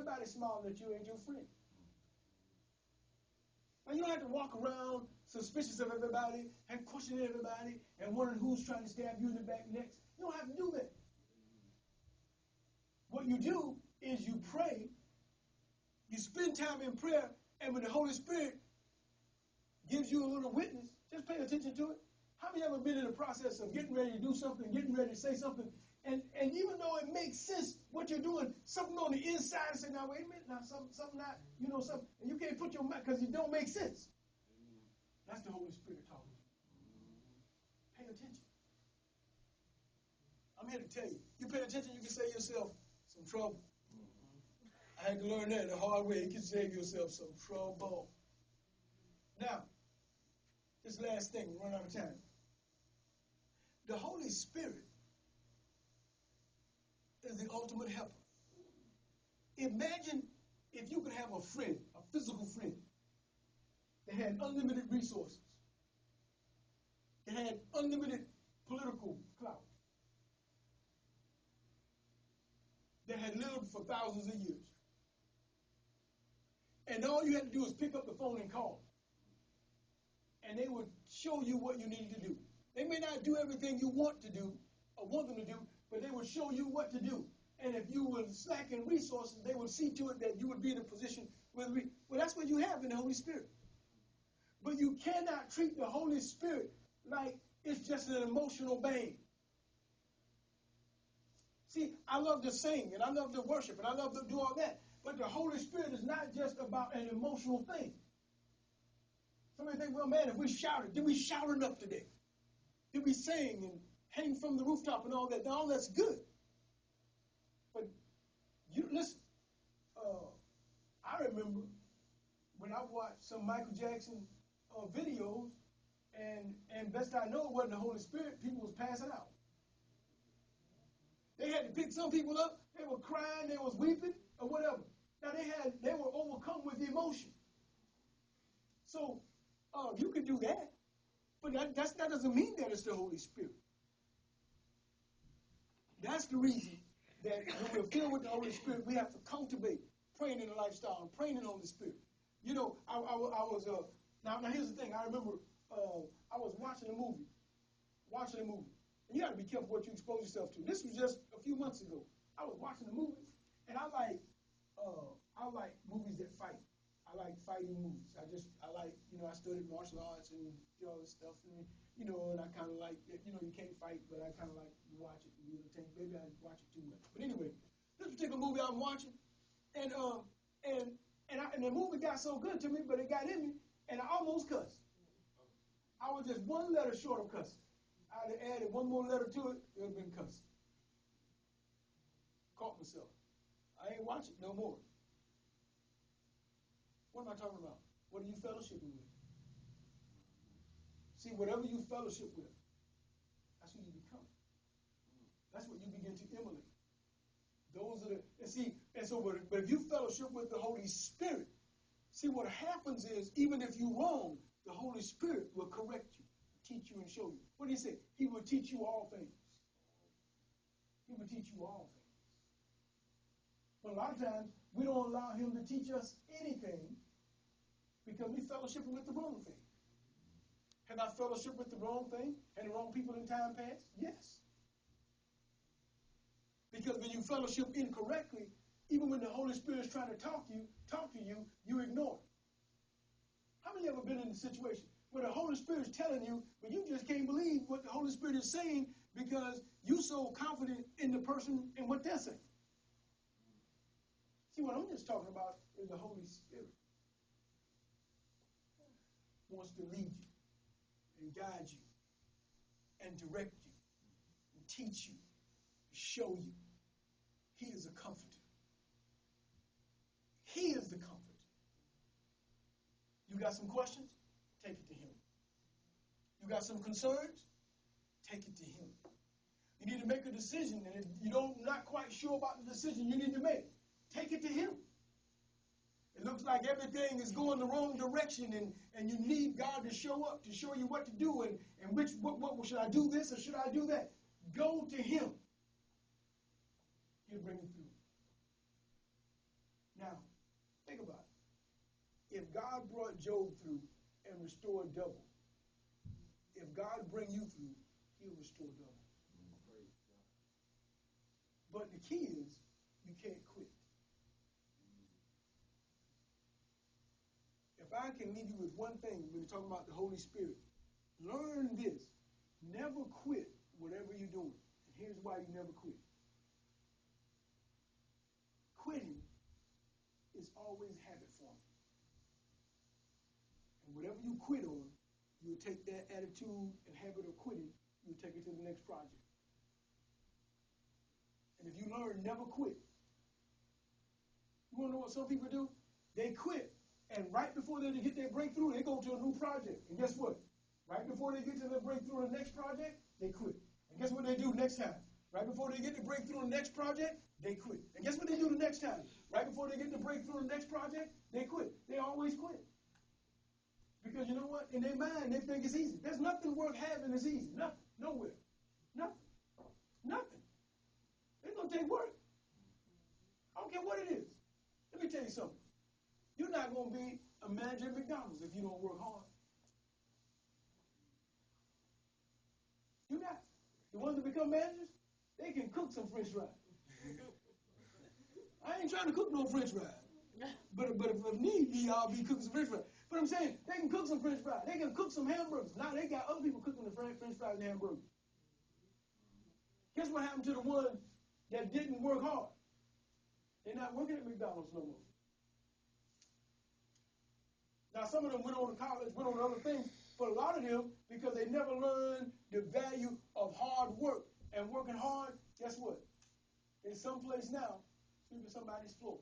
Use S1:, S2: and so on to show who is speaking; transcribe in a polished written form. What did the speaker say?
S1: everybody smiling at you ain't your friend. Now, you don't have to walk around suspicious of everybody and questioning everybody and wondering who's trying to stab you in the back next. You don't have to do that. What you do is you pray, you spend time in prayer, and when the Holy Spirit gives you a little witness, just pay attention to it. How many ever been in the process of getting ready to do something, getting ready to say something, and even though it makes sense what you're doing, something on the inside say, now wait a minute, now something not, something, and you can't put your mouth because it don't make sense. That's the Holy Spirit talking. Pay attention. I'm here to tell you, you pay attention, you can save yourself some trouble. I had to learn that the hard way. You can save yourself some trouble. Now, this last thing, we run out of time. The Holy Spirit is the ultimate helper. Imagine if you could have a friend, a physical friend, that had unlimited resources, that had unlimited political clout, that had lived for thousands of years. And all you had to do is pick up the phone and call. And they would show you what you needed to do. They may not do everything you want to do or want them to do, but they would show you what to do. And if you were lacking resources, they would see to it that you would be in a position where, well, that's what you have in the Holy Spirit. But you cannot treat the Holy Spirit like it's just an emotional bang. See, I love to sing, and I love to worship, and I love to do all that. But the Holy Spirit is not just about an emotional thing. Somebody think, well, man, if we shouted, did we shout enough today? Did we sing and hang from the rooftop and all that? All that's good. But you listen, I remember when I watched some Michael Jackson videos, and best I know it wasn't the Holy Spirit, people was passing out. They had to pick some people up, they were crying, they was weeping, or whatever. Now they were overcome with emotion. So you can do that, but that doesn't mean that it's the Holy Spirit. That's the reason that when we're filled with the Holy Spirit, we have to cultivate praying in the lifestyle and praying in the Holy Spirit. You know, I was now here's the thing. I remember I was watching a movie, and you got to be careful what you expose yourself to. This was just a few months ago. I was watching a movie, and I like movies that fight. I like fighting movies. I like, I studied martial arts and all this stuff. And, and I kind of like, you can't fight, but I kind of like to watch it and be entertained. Maybe I watch it too much. But anyway, this particular movie I'm watching, and the movie got so good to me, but it got in me, and I almost cussed. I was just one letter short of cussing. I'd have added one more letter to it, it would have been cussing. Caught myself. I ain't watching it no more. What am I talking about? What are you fellowshipping with? See, whatever you fellowship with, that's who you become. That's what you begin to emulate. Those are but if you fellowship with the Holy Spirit, see what happens is, even if you're wrong, the Holy Spirit will correct you, teach you and show you. What do you say? He will teach you all things. He will teach you all things. But a lot of times, we don't allow him to teach us anything because we fellowship with the wrong thing. Have I fellowship with the wrong thing and the wrong people in time past? Yes. Because when you fellowship incorrectly, even when the Holy Spirit is trying to talk to you, you ignore it. How many ever been in a situation where the Holy Spirit is telling you, but you just can't believe what the Holy Spirit is saying because you're so confident in the person and what they're saying? See, what I'm just talking about is the Holy Spirit wants to lead you and guide you and direct you and teach you, show you. He is a comforter. He is the comforter. You got some questions? Take it to him. You got some concerns? Take it to him. You need to make a decision, and if you're not quite sure about the decision you need to make, take it to him. It looks like everything is going the wrong direction, and you need God to show up, to show you what to do, and what should I do this or should I do that? Go to him. He'll bring you through. Now, think about it. If God brought Job through and restored double, if God bring you through, he'll restore double. But the key is, you can't quit. If I can leave you with one thing when you're talking about the Holy Spirit, learn this. Never quit whatever you're doing. And here's why you never quit. Quitting is always habit forming. And whatever you quit on, you'll take that attitude and habit of quitting, you'll take it to the next project. And if you learn never quit, you want to know what some people do? They quit, and right before they get their breakthrough, they go to a new project. And guess what? Right before they get to the breakthrough in the next project, they quit. And guess what they do next time? Right before they get the breakthrough in the next project, they quit. And guess what they do the next time? Right before they get the breakthrough in the next project, they quit. They always quit. Because you know what? In their mind, they think it's easy. There's nothing worth having that's easy. Nothing. Nowhere. Nothing. Nothing. It's going to take work. I don't care what it is. Let me tell you something. You're not going to be a manager at McDonald's if you don't work hard. You're not. The ones that become managers, they can cook some French fries. I ain't trying to cook no French fries. But if need be, I'll be cooking some French fries. But I'm saying, they can cook some French fries. They can cook some hamburgers. Now they got other people cooking the French fries and hamburgers. Guess what happened to the ones that didn't work hard? They're not working at McDonald's no more. Now, some of them went on to college, went on to other things, but a lot of them, because they never learned the value of hard work and working hard, guess what? They're someplace now, sweeping somebody's floor.